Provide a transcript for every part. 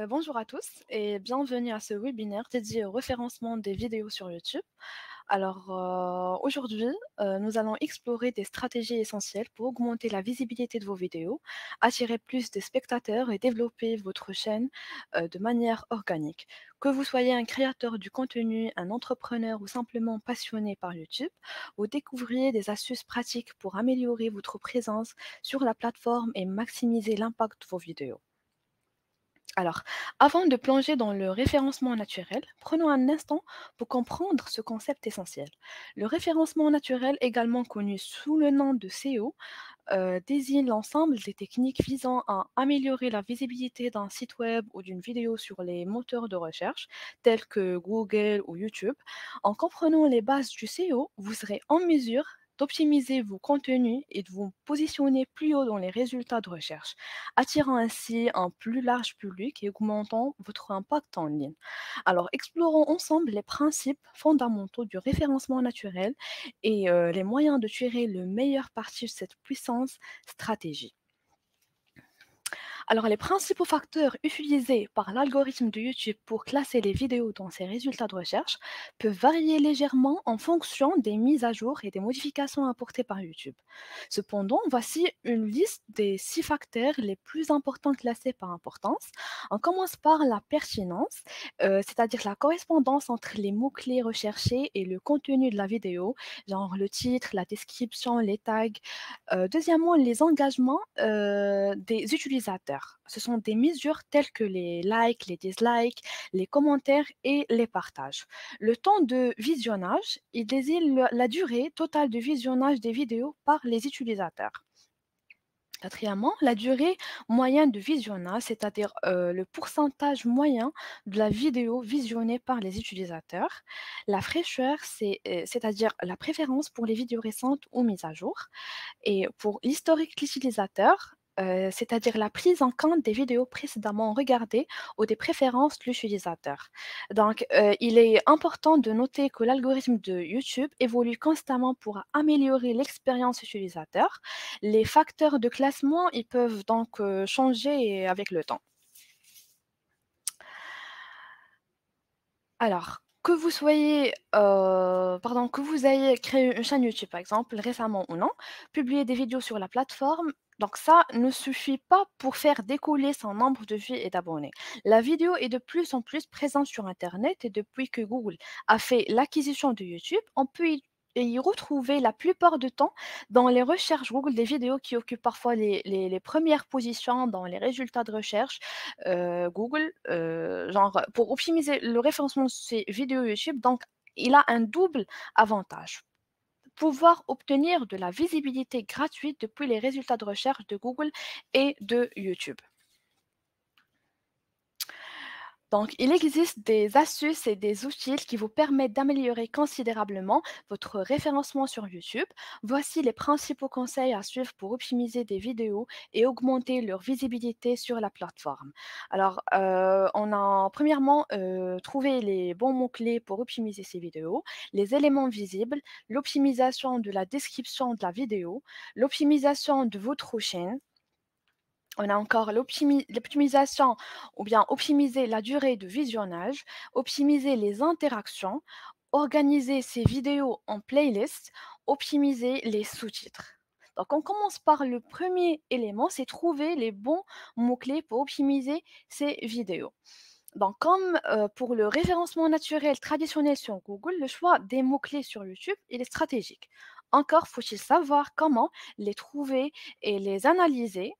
Bonjour à tous et bienvenue à ce webinaire dédié au référencement des vidéos sur YouTube. Aujourd'hui, nous allons explorer des stratégies essentielles pour augmenter la visibilité de vos vidéos, attirer plus de spectateurs et développer votre chaîne de manière organique. Que vous soyez un créateur du contenu, un entrepreneur ou simplement passionné par YouTube, vous découvrirez des astuces pratiques pour améliorer votre présence sur la plateforme et maximiser l'impact de vos vidéos. Alors, avant de plonger dans le référencement naturel, prenons un instant pour comprendre ce concept essentiel. Le référencement naturel, également connu sous le nom de SEO, désigne l'ensemble des techniques visant à améliorer la visibilité d'un site web ou d'une vidéo sur les moteurs de recherche tels que Google ou YouTube. En comprenant les bases du SEO, vous serez en mesure d'optimiser vos contenus et de vous positionner plus haut dans les résultats de recherche, attirant ainsi un plus large public et augmentant votre impact en ligne. Alors, explorons ensemble les principes fondamentaux du référencement naturel et les moyens de tirer le meilleur parti de cette puissance stratégie. Alors, les principaux facteurs utilisés par l'algorithme de YouTube pour classer les vidéos dans ses résultats de recherche peuvent varier légèrement en fonction des mises à jour et des modifications apportées par YouTube. Cependant, voici une liste des 6 facteurs les plus importants classés par importance. On commence par la pertinence, c'est-à-dire la correspondance entre les mots-clés recherchés et le contenu de la vidéo, genre le titre, la description, les tags. Deuxièmement, les engagements des utilisateurs. Ce sont des mesures telles que les likes, les dislikes, les commentaires et les partages. Le temps de visionnage, il désigne la durée totale de visionnage des vidéos par les utilisateurs. Quatrièmement, la durée moyenne de visionnage, c'est-à-dire le pourcentage moyen de la vidéo visionnée par les utilisateurs. La fraîcheur, c'est-à-dire la préférence pour les vidéos récentes ou mises à jour. Et pour l'historique de l'utilisateur, c'est-à-dire la prise en compte des vidéos précédemment regardées ou des préférences de l'utilisateur. Donc, il est important de noter que l'algorithme de YouTube évolue constamment pour améliorer l'expérience utilisateur. Les facteurs de classement, ils peuvent donc changer avec le temps. Alors, que vous ayez créé une chaîne YouTube, par exemple, récemment ou non, publier des vidéos sur la plateforme, donc ça ne suffit pas pour faire décoller son nombre de vues et d'abonnés. La vidéo est de plus en plus présente sur Internet et depuis que Google a fait l'acquisition de YouTube, on peut y retrouver la plupart du temps dans les recherches Google des vidéos qui occupent parfois les premières positions dans les résultats de recherche Google, genre pour optimiser le référencement de ses vidéos YouTube, donc il a un double avantage. Pouvoir obtenir de la visibilité gratuite depuis les résultats de recherche de Google et de YouTube. Donc, il existe des astuces et des outils qui vous permettent d'améliorer considérablement votre référencement sur YouTube. Voici les principaux conseils à suivre pour optimiser des vidéos et augmenter leur visibilité sur la plateforme. On a premièrement trouvé les bons mots-clés pour optimiser ces vidéos, les éléments visibles, l'optimisation de la description de la vidéo, l'optimisation de votre chaîne. On a encore l'optimisation ou bien optimiser la durée de visionnage, optimiser les interactions, organiser ces vidéos en playlist, optimiser les sous-titres. Donc on commence par le premier élément, c'est trouver les bons mots-clés pour optimiser ces vidéos. Donc comme pour le référencement naturel traditionnel sur Google, le choix des mots-clés sur YouTube, il est stratégique. Encore faut-il savoir comment les trouver et les analyser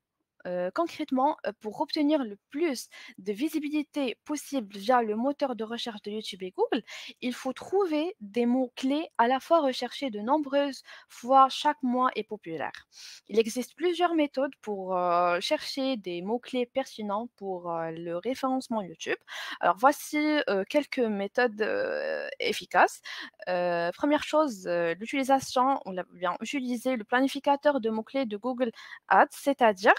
concrètement, pour obtenir le plus de visibilité possible via le moteur de recherche de YouTube et Google, il faut trouver des mots-clés à la fois recherchés de nombreuses fois chaque mois et populaires. Il existe plusieurs méthodes pour chercher des mots-clés pertinents pour le référencement YouTube. Alors voici quelques méthodes efficaces. Première chose, l'utilisation ou bien utiliser le planificateur de mots-clés de Google Ads, c'est-à-dire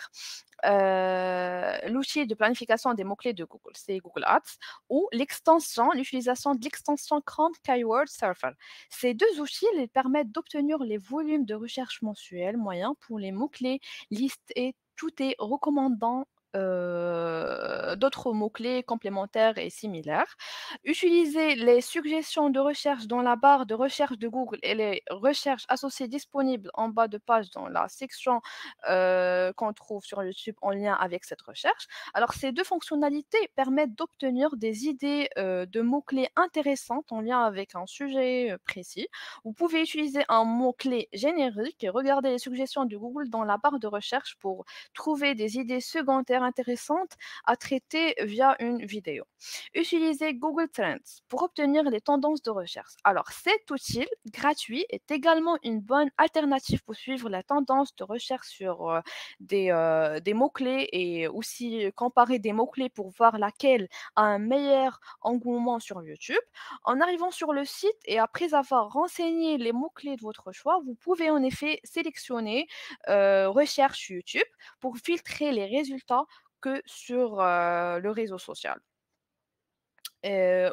l'outil de planification des mots-clés de Google, c'est Google Ads, ou l'utilisation de l'extension Chrome Keyword Surfer. Ces deux outils ils permettent d'obtenir les volumes de recherche mensuels moyens pour les mots-clés listés. Tout est recommandant d'autres mots-clés complémentaires et similaires. Utilisez les suggestions de recherche dans la barre de recherche de Google et les recherches associées disponibles en bas de page dans la section qu'on trouve sur YouTube en lien avec cette recherche. Alors, ces deux fonctionnalités permettent d'obtenir des idées de mots-clés intéressantes en lien avec un sujet précis. Vous pouvez utiliser un mot-clé générique et regarder les suggestions de Google dans la barre de recherche pour trouver des idées secondaires intéressantes à traiter via une vidéo. Utilisez Google Trends pour obtenir les tendances de recherche. Alors, cet outil gratuit est également une bonne alternative pour suivre la tendance de recherche sur des mots-clés et aussi comparer des mots-clés pour voir laquelle a un meilleur engouement sur YouTube. En arrivant sur le site et après avoir renseigné les mots-clés de votre choix, vous pouvez en effet sélectionner recherche YouTube pour filtrer les résultats que sur le réseau social.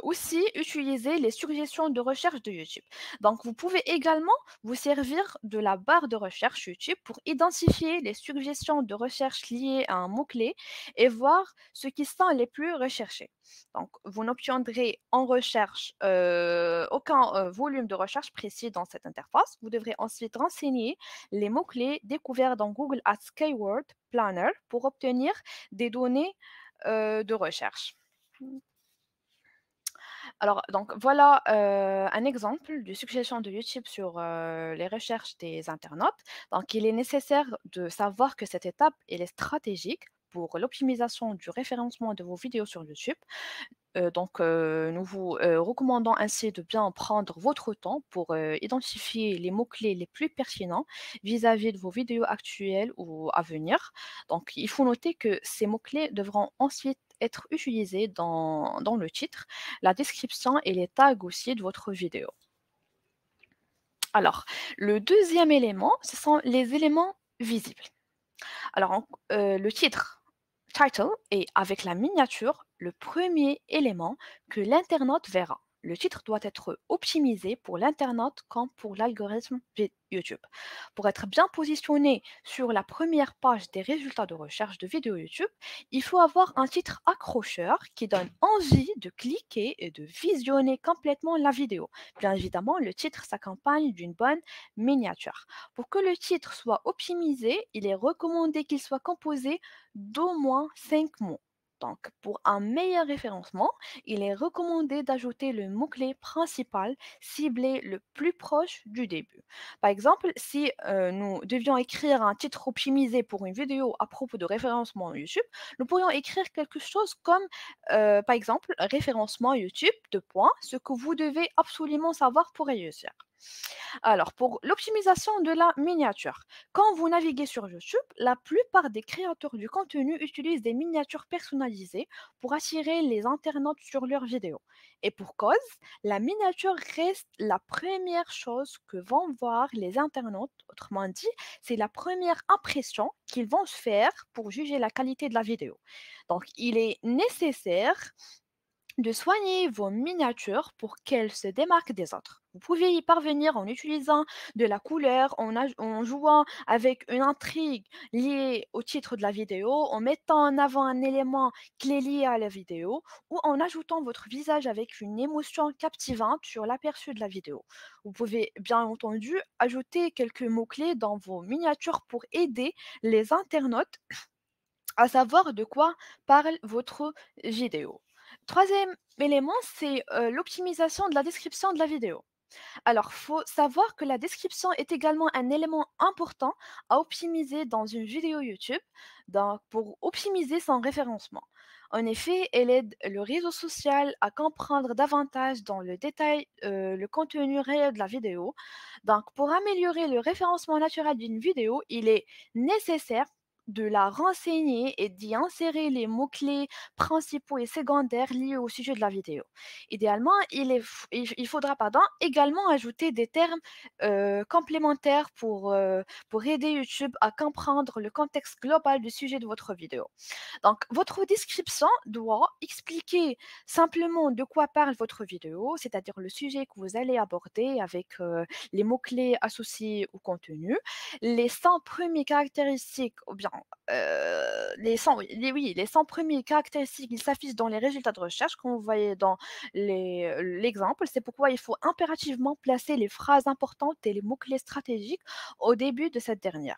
Aussi, utiliser les suggestions de recherche de YouTube. Donc, vous pouvez également vous servir de la barre de recherche YouTube pour identifier les suggestions de recherche liées à un mot-clé et voir ce qui sont les plus recherchés. Donc, vous n'obtiendrez en recherche aucun volume de recherche précis dans cette interface. Vous devrez ensuite renseigner les mots-clés découverts dans Google Ads Keyword Planner pour obtenir des données de recherche. Alors, donc voilà un exemple de suggestion de YouTube sur les recherches des internautes. Donc, il est nécessaire de savoir que cette étape, elle est stratégique pour l'optimisation du référencement de vos vidéos sur YouTube. Nous vous recommandons ainsi de bien prendre votre temps pour identifier les mots-clés les plus pertinents vis-à-vis de vos vidéos actuelles ou à venir. Donc, il faut noter que ces mots-clés devront ensuite être utilisés dans le titre, la description et les tags aussi de votre vidéo. Alors, le deuxième élément, ce sont les éléments visibles. Alors, le title est avec la miniature le premier élément que l'internaute verra. Le titre doit être optimisé pour l'internaute comme pour l'algorithme YouTube. Pour être bien positionné sur la première page des résultats de recherche de vidéos YouTube, il faut avoir un titre accrocheur qui donne envie de cliquer et de visionner complètement la vidéo. Bien évidemment, le titre s'accompagne d'une bonne miniature. Pour que le titre soit optimisé, il est recommandé qu'il soit composé d'au moins 5 mots. Donc, pour un meilleur référencement, il est recommandé d'ajouter le mot-clé principal ciblé le plus proche du début. Par exemple, si nous devions écrire un titre optimisé pour une vidéo à propos de référencement YouTube, nous pourrions écrire quelque chose comme, par exemple, référencement YouTube, deux points, ce que vous devez absolument savoir pour réussir. Alors, pour l'optimisation de la miniature, quand vous naviguez sur YouTube, la plupart des créateurs du contenu utilisent des miniatures personnalisées pour attirer les internautes sur leurs vidéos. Et pour cause, la miniature reste la première chose que vont voir les internautes. Autrement dit, c'est la première impression qu'ils vont se faire pour juger la qualité de la vidéo. Donc, il est nécessaire de soigner vos miniatures pour qu'elles se démarquent des autres. Vous pouvez y parvenir en utilisant de la couleur, en jouant avec une intrigue liée au titre de la vidéo, en mettant en avant un élément clé lié à la vidéo, ou en ajoutant votre visage avec une émotion captivante sur l'aperçu de la vidéo. Vous pouvez bien entendu ajouter quelques mots-clés dans vos miniatures pour aider les internautes à savoir de quoi parle votre vidéo. Troisième élément, c'est l'optimisation de la description de la vidéo. Alors, faut savoir que la description est également un élément important à optimiser dans une vidéo YouTube pour optimiser son référencement. En effet, elle aide le réseau social à comprendre davantage dans le détail le contenu réel de la vidéo. Donc, pour améliorer le référencement naturel d'une vidéo, il est nécessaire de la renseigner et d'y insérer les mots-clés principaux et secondaires liés au sujet de la vidéo. Idéalement, il faudra également ajouter des termes complémentaires pour aider YouTube à comprendre le contexte global du sujet de votre vidéo. Donc, votre description doit expliquer simplement de quoi parle votre vidéo, c'est-à-dire le sujet que vous allez aborder avec les mots-clés associés au contenu, les 100 premières caractéristiques ou bien les 100 oui, les 100 premiers caractéristiques, ils s'affichent dans les résultats de recherche, comme vous voyez dans l'exemple. C'est pourquoi il faut impérativement placer les phrases importantes et les mots-clés stratégiques au début de cette dernière.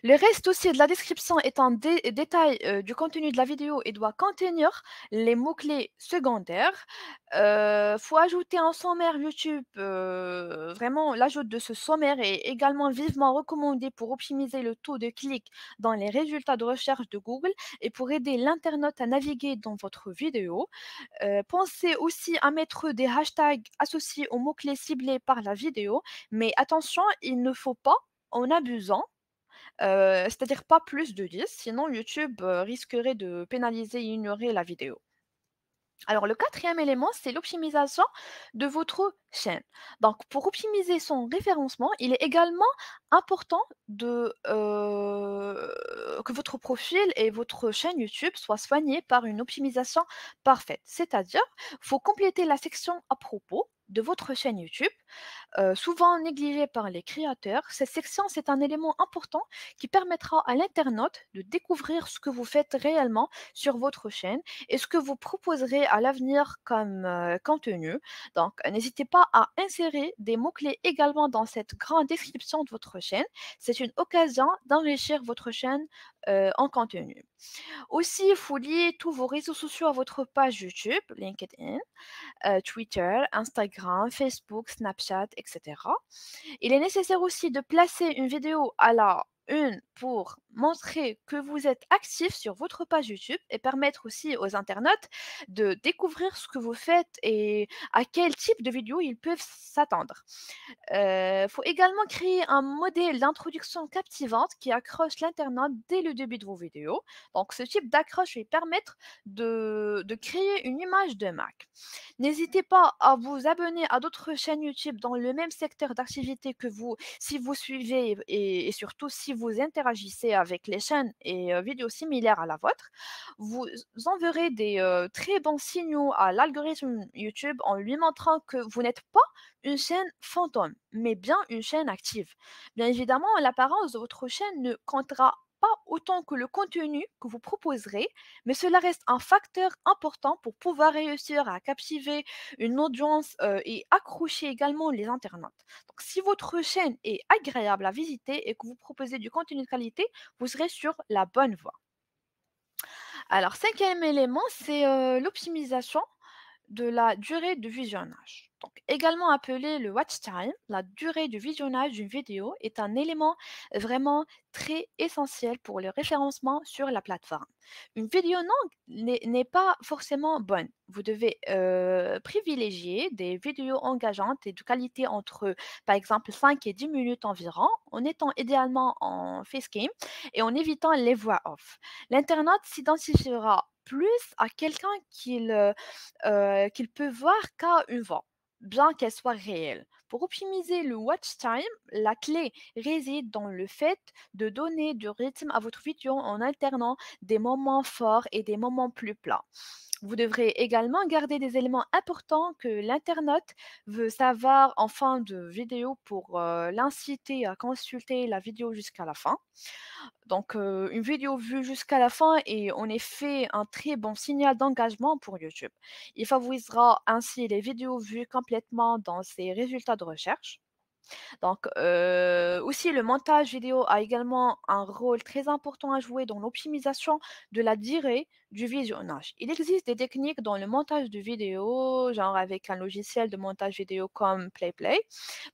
Le reste aussi de la description est un détail du contenu de la vidéo et doit contenir les mots-clés secondaires. Faut ajouter un sommaire YouTube. Vraiment, l'ajout de ce sommaire est également vivement recommandé pour optimiser le taux de clic dans les résultats de recherche de Google et pour aider l'internaute à naviguer dans votre vidéo. Pensez aussi à mettre des hashtags associés aux mots-clés ciblés par la vidéo, mais attention, il ne faut pas en abusant, c'est-à-dire pas plus de 10, sinon YouTube, risquerait de pénaliser et ignorer la vidéo. Alors le quatrième élément, c'est l'optimisation de votre chaîne. Donc pour optimiser son référencement, il est également important que votre profil et votre chaîne YouTube soient soignés par une optimisation parfaite. C'est-à-dire, il faut compléter la section à propos de votre chaîne YouTube, souvent négligée par les créateurs. Cette section, c'est un élément important qui permettra à l'internaute de découvrir ce que vous faites réellement sur votre chaîne et ce que vous proposerez à l'avenir comme contenu. Donc, n'hésitez pas à insérer des mots-clés également dans cette grande description de votre chaîne. C'est une occasion d'enrichir votre chaîne en contenu. Aussi, il faut lier tous vos réseaux sociaux à votre page YouTube, LinkedIn, Twitter, Instagram, Facebook, Snapchat, etc. Il est nécessaire aussi de placer une vidéo à la une pour montrer que vous êtes actif sur votre page YouTube et permettre aussi aux internautes de découvrir ce que vous faites et à quel type de vidéo ils peuvent s'attendre. Il faut également créer un modèle d'introduction captivante qui accroche l'internaute dès le début de vos vidéos. Donc, ce type d'accroche va permettre de créer une image de marque. N'hésitez pas à vous abonner à d'autres chaînes YouTube dans le même secteur d'activité que vous, si vous suivez et surtout si vous interagissez avec les chaînes et vidéos similaires à la vôtre. Vous enverrez des très bons signaux à l'algorithme YouTube en lui montrant que vous n'êtes pas une chaîne fantôme, mais bien une chaîne active. Bien évidemment, l'apparence de votre chaîne ne comptera pas autant que le contenu que vous proposerez, mais cela reste un facteur important pour pouvoir réussir à captiver une audience et accrocher également les internautes. Donc, si votre chaîne est agréable à visiter et que vous proposez du contenu de qualité, vous serez sur la bonne voie. Alors, cinquième élément, c'est l'optimisation de la durée de visionnage. Donc, également appelé le watch time, la durée de visionnage d'une vidéo est un élément vraiment très essentiel pour le référencement sur la plateforme. Une vidéo longue n'est pas forcément bonne. Vous devez privilégier des vidéos engageantes et de qualité entre, par exemple, 5 et 10 minutes environ, en étant idéalement en facecam et en évitant les voix off. L'internaute s'identifiera plus à quelqu'un qu'il peut voir qu'à une voix, bien qu'elle soit réelle. Pour optimiser le watch time, la clé réside dans le fait de donner du rythme à votre vidéo en alternant des moments forts et des moments plus plats. Vous devrez également garder des éléments importants que l'internaute veut savoir en fin de vidéo pour l'inciter à consulter la vidéo jusqu'à la fin. Donc, une vidéo vue jusqu'à la fin est en effet un très bon signal d'engagement pour YouTube. Il favorisera ainsi les vidéos vues complètement dans ses résultats de recherche. Donc, aussi le montage vidéo a également un rôle très important à jouer dans l'optimisation de la durée du visionnage. Il existe des techniques dans le montage de vidéo, genre avec un logiciel de montage vidéo comme PlayPlay,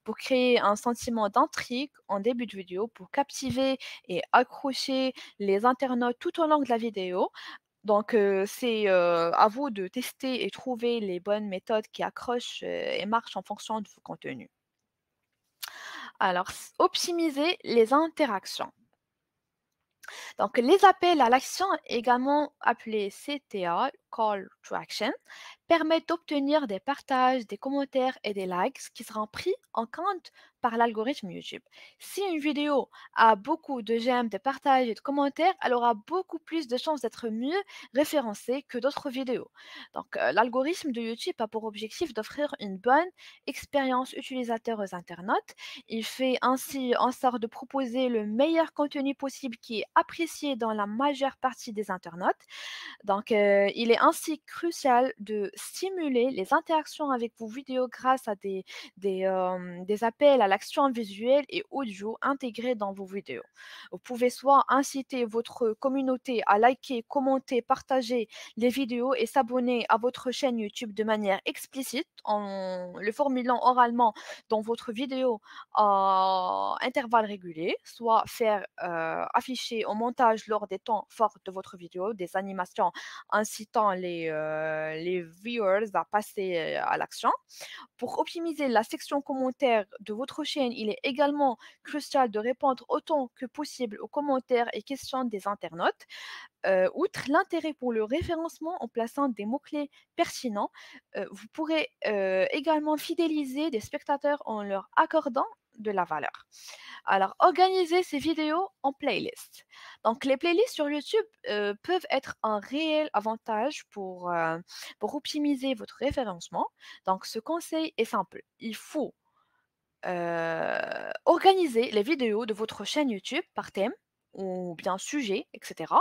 pour créer un sentiment d'intrigue en début de vidéo, pour captiver et accrocher les internautes tout au long de la vidéo. Donc, c'est à vous de tester et trouver les bonnes méthodes qui accrochent et marchent en fonction de vos contenus. Alors, optimiser les interactions. Donc, les appels à l'action, également appelés CTA, call to action, permettent d'obtenir des partages, des commentaires et des likes qui seront pris en compte par l'algorithme YouTube. Si une vidéo a beaucoup de j'aime, de partages et de commentaires, elle aura beaucoup plus de chances d'être mieux référencée que d'autres vidéos. Donc, l'algorithme de YouTube a pour objectif d'offrir une bonne expérience utilisateur aux internautes. Il fait ainsi en sorte de proposer le meilleur contenu possible qui est apprécié dans la majeure partie des internautes. Donc, il est ainsi crucial de stimuler les interactions avec vos vidéos grâce à des appels à l'action visuelle et audio intégrés dans vos vidéos. Vous pouvez soit inciter votre communauté à liker, commenter, partager les vidéos et s'abonner à votre chaîne YouTube de manière explicite en le formulant oralement dans votre vidéo à intervalles réguliers, soit faire afficher au montage lors des temps forts de votre vidéo des animations incitant les viewers à passer à l'action. Pour optimiser la section commentaires de votre chaîne, il est également crucial de répondre autant que possible aux commentaires et questions des internautes. Outre l'intérêt pour le référencement en plaçant des mots-clés pertinents, vous pourrez également fidéliser des spectateurs en leur accordant de la valeur. Alors, organisez ces vidéos en playlists. Donc, les playlists sur YouTube peuvent être un réel avantage pour optimiser votre référencement. Donc, ce conseil est simple. Il faut organiser les vidéos de votre chaîne YouTube par thème ou bien sujet, etc.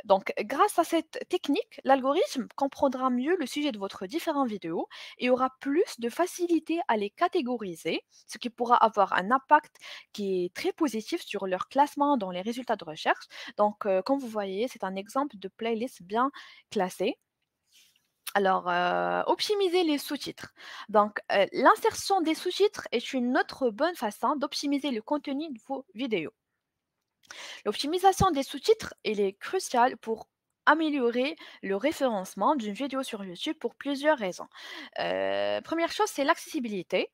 Donc, grâce à cette technique, l'algorithme comprendra mieux le sujet de votre différentes vidéos et aura plus de facilité à les catégoriser, ce qui pourra avoir un impact qui est très positif sur leur classement dans les résultats de recherche. Donc, comme vous voyez, c'est un exemple de playlist bien classée. Alors, optimiser les sous-titres. Donc, l'insertion des sous-titres est une autre bonne façon d'optimiser le contenu de vos vidéos. L'optimisation des sous-titres, elle est cruciale pour améliorer le référencement d'une vidéo sur YouTube pour plusieurs raisons. Première chose, c'est l'accessibilité.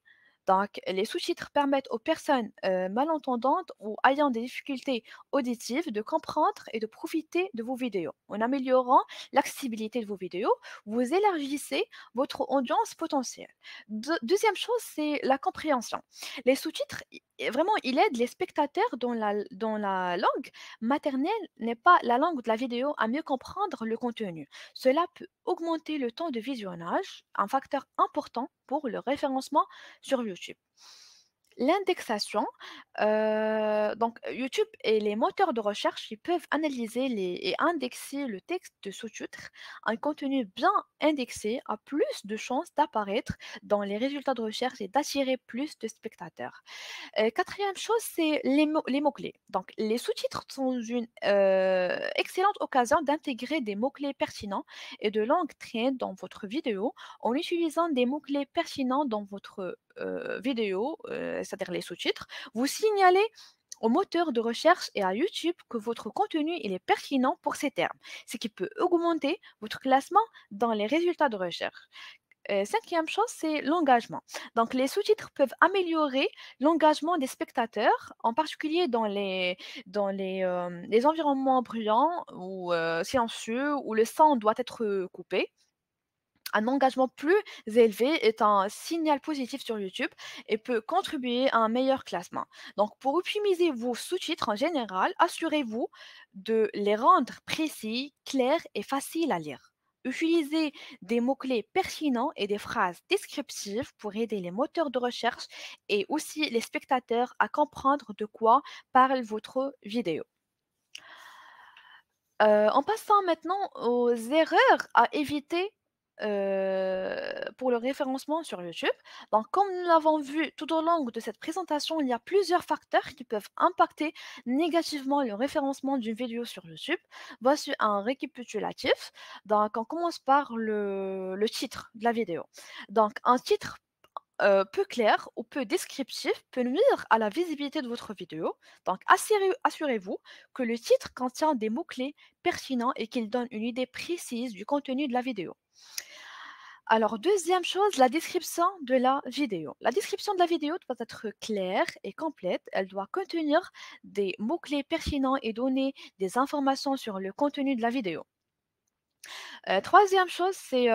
Donc, les sous-titres permettent aux personnes malentendantes ou ayant des difficultés auditives de comprendre et de profiter de vos vidéos. En améliorant l'accessibilité de vos vidéos, vous élargissez votre audience potentielle. Deuxième chose, c'est la compréhension. Les sous-titres, vraiment, il aide les spectateurs dont la langue maternelle n'est pas la langue de la vidéo à mieux comprendre le contenu. Cela peut augmenter le temps de visionnage, un facteur important pour le référencement sur YouTube. L'indexation, donc YouTube et les moteurs de recherche, ils peuvent analyser et indexer le texte de sous-titres. Un contenu bien indexé a plus de chances d'apparaître dans les résultats de recherche et d'attirer plus de spectateurs. Quatrième chose, c'est les mots-clés. Donc, les sous-titres sont une excellente occasion d'intégrer des mots-clés pertinents et de langue traîne dans votre vidéo en utilisant des mots-clés pertinents dans votre vidéo, c'est-à-dire les sous-titres. Vous signalez au moteur de recherche et à YouTube que votre contenu il est pertinent pour ces termes, ce qui peut augmenter votre classement dans les résultats de recherche. Cinquième chose, c'est l'engagement. Donc, les sous-titres peuvent améliorer l'engagement des spectateurs, en particulier dans les environnements bruyants ou silencieux, où le son doit être coupé. Un engagement plus élevé est un signal positif sur YouTube et peut contribuer à un meilleur classement. Donc, pour optimiser vos sous-titres en général, assurez-vous de les rendre précis, clairs et faciles à lire. Utilisez des mots-clés pertinents et des phrases descriptives pour aider les moteurs de recherche et aussi les spectateurs à comprendre de quoi parle votre vidéo. En passant maintenant aux erreurs à éviter, pour le référencement sur YouTube. Donc comme nous l'avons vu tout au long de cette présentation, il y a plusieurs facteurs qui peuvent impacter négativement le référencement d'une vidéo sur YouTube. Voici un récapitulatif. Donc on commence par le titre de la vidéo. Donc un titre peu clair ou peu descriptif peut nuire à la visibilité de votre vidéo. Donc, assurez-vous que le titre contient des mots-clés pertinents et qu'il donne une idée précise du contenu de la vidéo. Alors, deuxième chose, la description de la vidéo. La description de la vidéo doit être claire et complète. Elle doit contenir des mots-clés pertinents et donner des informations sur le contenu de la vidéo. Troisième chose, c'est,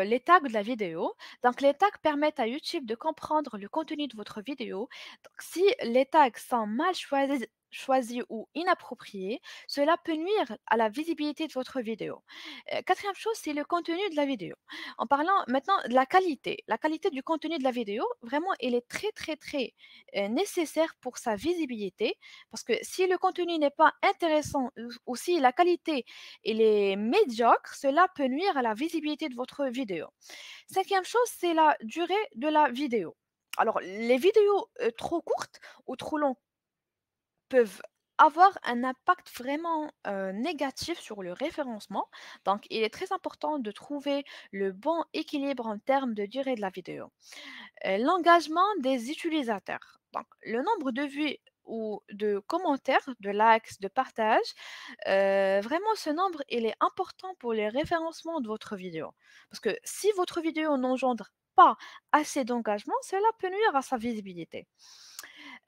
les tags de la vidéo. Donc les tags permettent à YouTube de comprendre le contenu de votre vidéo. Donc si les tags sont mal choisis ou inappropriés, cela peut nuire à la visibilité de votre vidéo. 4e chose, c'est le contenu de la vidéo. En parlant maintenant de la qualité du contenu de la vidéo, vraiment, elle est très, très, très, nécessaire pour sa visibilité parce que si le contenu n'est pas intéressant ou si la qualité il est médiocre, cela peut nuire à la visibilité de votre vidéo. 5e chose, c'est la durée de la vidéo. Alors, les vidéos trop courtes ou trop longues peuvent avoir un impact vraiment négatif sur le référencement. Donc, il est très important de trouver le bon équilibre en termes de durée de la vidéo. L'engagement des utilisateurs. Donc, le nombre de vues ou de commentaires, de likes, de partages, vraiment ce nombre, il est important pour les référencements de votre vidéo. Parce que si votre vidéo n'engendre pas assez d'engagement, cela peut nuire à sa visibilité.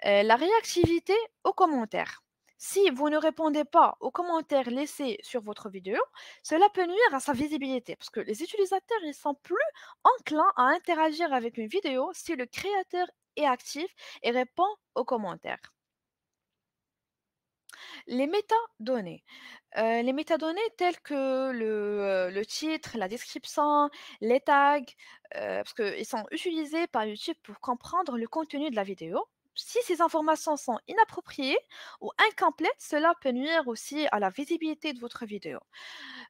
La réactivité aux commentaires. Si vous ne répondez pas aux commentaires laissés sur votre vidéo, cela peut nuire à sa visibilité parce que les utilisateurs ils sont plus enclins à interagir avec une vidéo si le créateur est actif et répond aux commentaires. Les métadonnées. Les métadonnées telles que le titre, la description, les tags, parce qu'ils sont utilisés par YouTube pour comprendre le contenu de la vidéo. Si ces informations sont inappropriées ou incomplètes, cela peut nuire aussi à la visibilité de votre vidéo.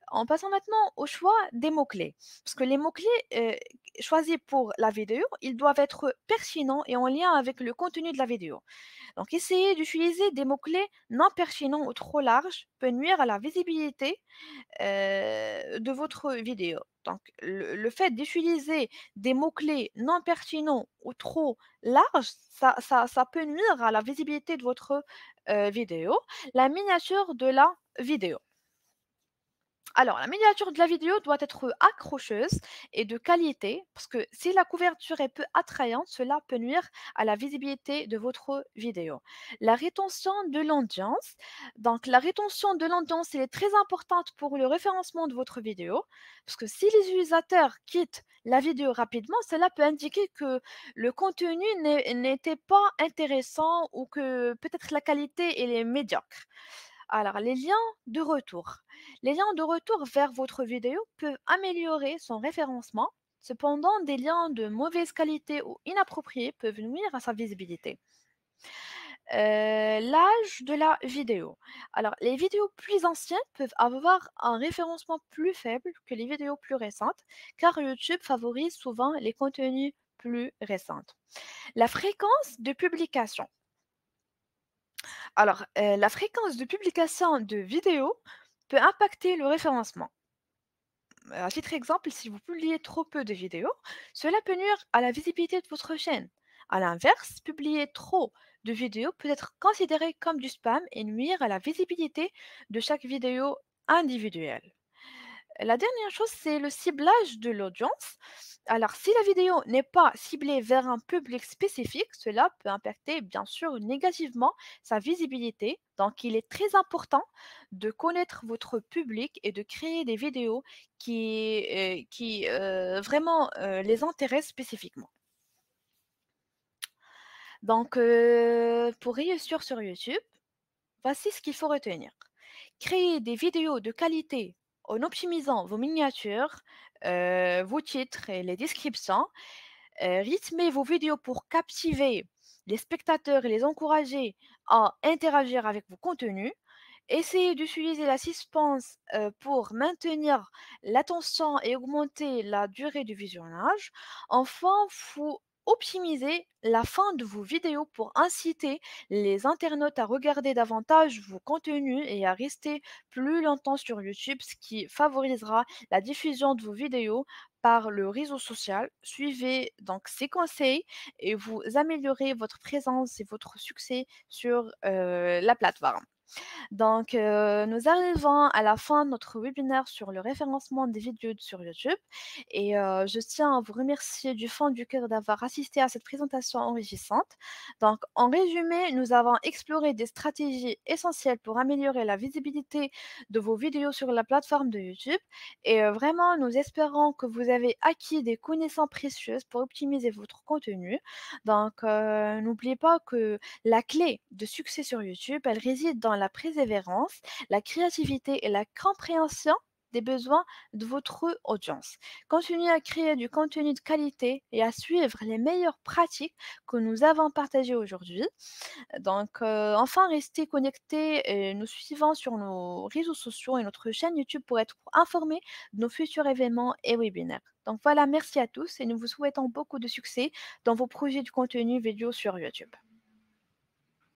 En passant maintenant au choix des mots-clés. Parce que les mots-clés choisis pour la vidéo, ils doivent être pertinents et en lien avec le contenu de la vidéo. Donc, essayez d'utiliser des mots-clés non pertinents ou trop larges peut nuire à la visibilité de votre vidéo. Donc, le fait d'utiliser des mots-clés non pertinents ou trop larges, ça peut nuire à la visibilité de votre vidéo. La miniature de la vidéo. Alors, la miniature de la vidéo doit être accrocheuse et de qualité, parce que si la couverture est peu attrayante, cela peut nuire à la visibilité de votre vidéo. La rétention de l'audience. Donc, la rétention de l'audience, elle est très importante pour le référencement de votre vidéo, parce que si les utilisateurs quittent la vidéo rapidement, cela peut indiquer que le contenu n'était pas intéressant ou que peut-être la qualité elle est médiocre. Alors, les liens de retour. Les liens de retour vers votre vidéo peuvent améliorer son référencement. Cependant, des liens de mauvaise qualité ou inappropriés peuvent nuire à sa visibilité. L'âge de la vidéo. Alors, les vidéos plus anciennes peuvent avoir un référencement plus faible que les vidéos plus récentes, car YouTube favorise souvent les contenus plus récents. La fréquence de publication. Alors, la fréquence de publication de vidéos peut impacter le référencement. À titre exemple, si vous publiez trop peu de vidéos, cela peut nuire à la visibilité de votre chaîne. À l'inverse, publier trop de vidéos peut être considéré comme du spam et nuire à la visibilité de chaque vidéo individuelle. La dernière chose, c'est le ciblage de l'audience. Alors, si la vidéo n'est pas ciblée vers un public spécifique, cela peut impacter bien sûr négativement sa visibilité. Donc, il est très important de connaître votre public et de créer des vidéos qui vraiment les intéressent spécifiquement. Donc, pour réussir sur YouTube, voici ce qu'il faut retenir. Créer des vidéos de qualité en optimisant vos miniatures, vos titres et les descriptions. Rythmez vos vidéos pour captiver les spectateurs et les encourager à interagir avec vos contenus. Essayez d'utiliser la suspense pour maintenir l'attention et augmenter la durée du visionnage. Enfin, faut optimiser la fin de vos vidéos pour inciter les internautes à regarder davantage vos contenus et à rester plus longtemps sur YouTube, ce qui favorisera la diffusion de vos vidéos par le réseau social. Suivez donc ces conseils et vous améliorez votre présence et votre succès sur la plateforme. Nous arrivons à la fin de notre webinaire sur le référencement des vidéos sur YouTube et je tiens à vous remercier du fond du cœur d'avoir assisté à cette présentation enrichissante. Donc, en résumé, nous avons exploré des stratégies essentielles pour améliorer la visibilité de vos vidéos sur la plateforme de YouTube et vraiment, nous espérons que vous avez acquis des connaissances précieuses pour optimiser votre contenu. N'oubliez pas que la clé de succès sur YouTube, elle réside dans la persévérance, la créativité et la compréhension des besoins de votre audience. Continuez à créer du contenu de qualité et à suivre les meilleures pratiques que nous avons partagées aujourd'hui. Enfin, restez connectés et nous suivons sur nos réseaux sociaux et notre chaîne YouTube pour être informés de nos futurs événements et webinaires. Donc voilà, merci à tous et nous vous souhaitons beaucoup de succès dans vos projets de contenu vidéo sur YouTube.